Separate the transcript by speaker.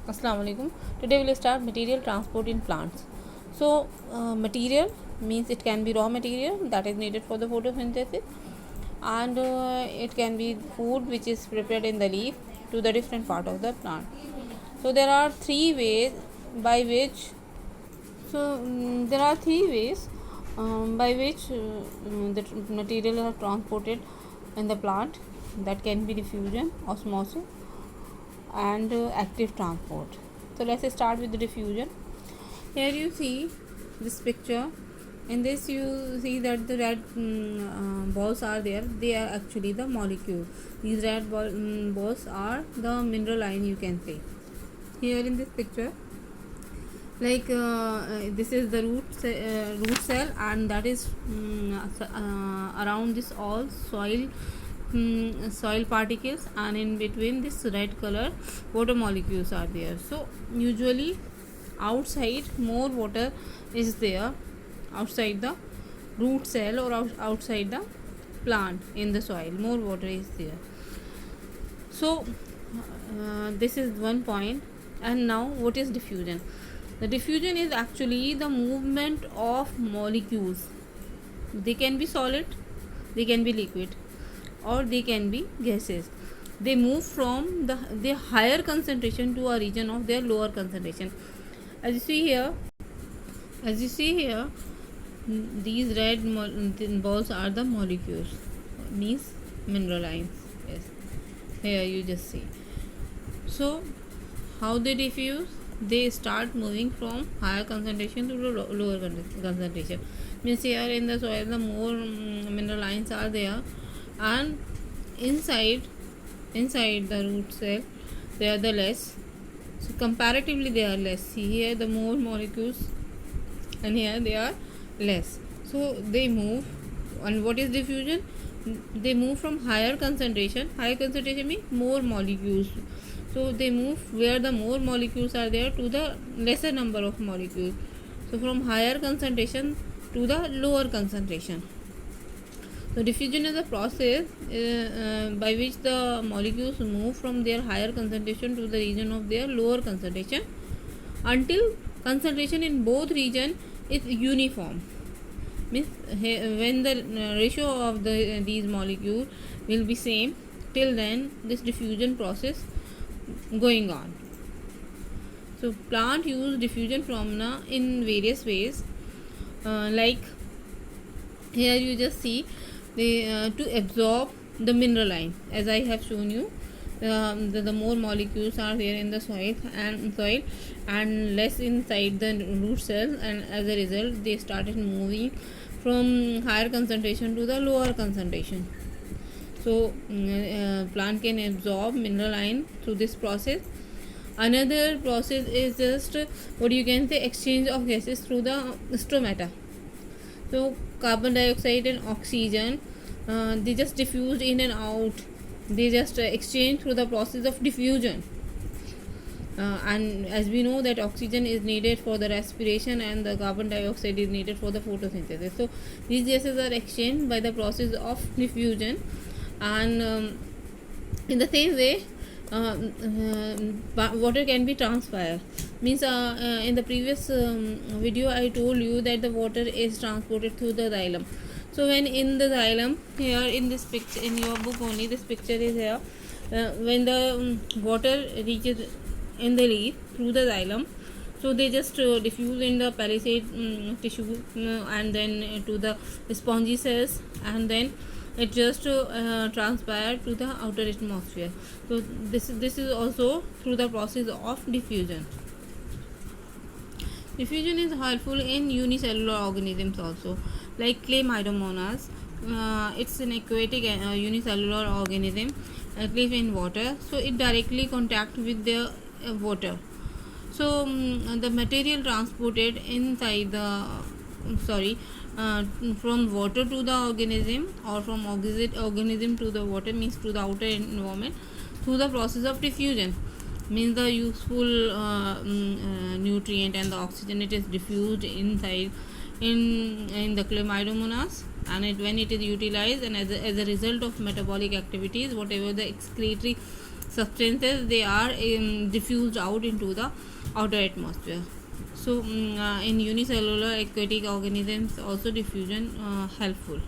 Speaker 1: Assalamu alaikum. Today we will start material transport in plants. So, material means it can be raw material that is needed for the photosynthesis, and it can be food which is prepared in the leaf to the different part of the plant. So, there are three ways by which. There are three ways by which the material are transported in the plant. That can be diffusion, osmosis, and active transport. So let's start with the diffusion. Here you see this picture. In this you see that the red balls are there. They are actually the molecule. These red balls are the mineral ion, you can say. Here in this picture, like this is the root cell, and that is around this all soil particles, and in between this red color water molecules are there. So usually outside more water is there, outside the root cell or outside the plant. In the soil more water is there. So this is one point. And now what is diffusion? The diffusion is actually the movement of molecules. They can be solid, they can be liquid, or they can be gases. They move from the higher concentration to a region of their lower concentration. As you see here, these red balls are the molecules, means mineral ions. Yes, here you just see. So how they diffuse? They start moving from higher concentration to lower concentration. Means here in the soil the more mineral ions are there, and inside the root cell they are the less. So comparatively they are less. See here the more molecules, and here they are less. So they move. And what is diffusion? They move from higher concentration. Higher concentration means more molecules. So they move where the more molecules are there to the lesser number of molecules. So from higher concentration to the lower concentration. So diffusion is a process by which the molecules move from their higher concentration to the region of their lower concentration until concentration in both region is uniform. Means when the ratio of these molecules will be same, till then this diffusion process going on. So plant use diffusion phenomena in various ways, like here you just see to absorb the mineral ion. As I have shown you, the more molecules are there in the soil and less inside the root cell, and as a result they started moving from higher concentration to the lower concentration. So plant can absorb mineral ion through this process. Another process is just what you can say exchange of gases through the stomata. So carbon dioxide and oxygen, they just diffused in and out. They just exchange through the process of diffusion. And as we know that oxygen is needed for the respiration and the carbon dioxide is needed for the photosynthesis. So these gases are exchanged by the process of diffusion. And in the same way water can be transpired. Means in the previous video I told you that the water is transported through the xylem. So when in the xylem, here in this picture, in your book only this picture is here, when the water reaches in the leaf through the xylem, so they just diffuse in the palisade tissue, and then to the spongy cells, and then it just transpired to the outer atmosphere. So this is also through the process of diffusion. Diffusion is helpful in unicellular organisms also, like Chlamydomonas. It's an aquatic unicellular organism, live in water, so it directly contact with the water. So the material transported inside the from water to the organism, or from organism to the water, means to the outer environment, through the process of diffusion. Means the useful nutrient and the oxygen, it is diffused inside in the Chlamydomonas, and when it is utilized, and as a result of metabolic activities, whatever the excretory substances, they are diffused out into the outer atmosphere. So in unicellular aquatic organisms also diffusion helpful.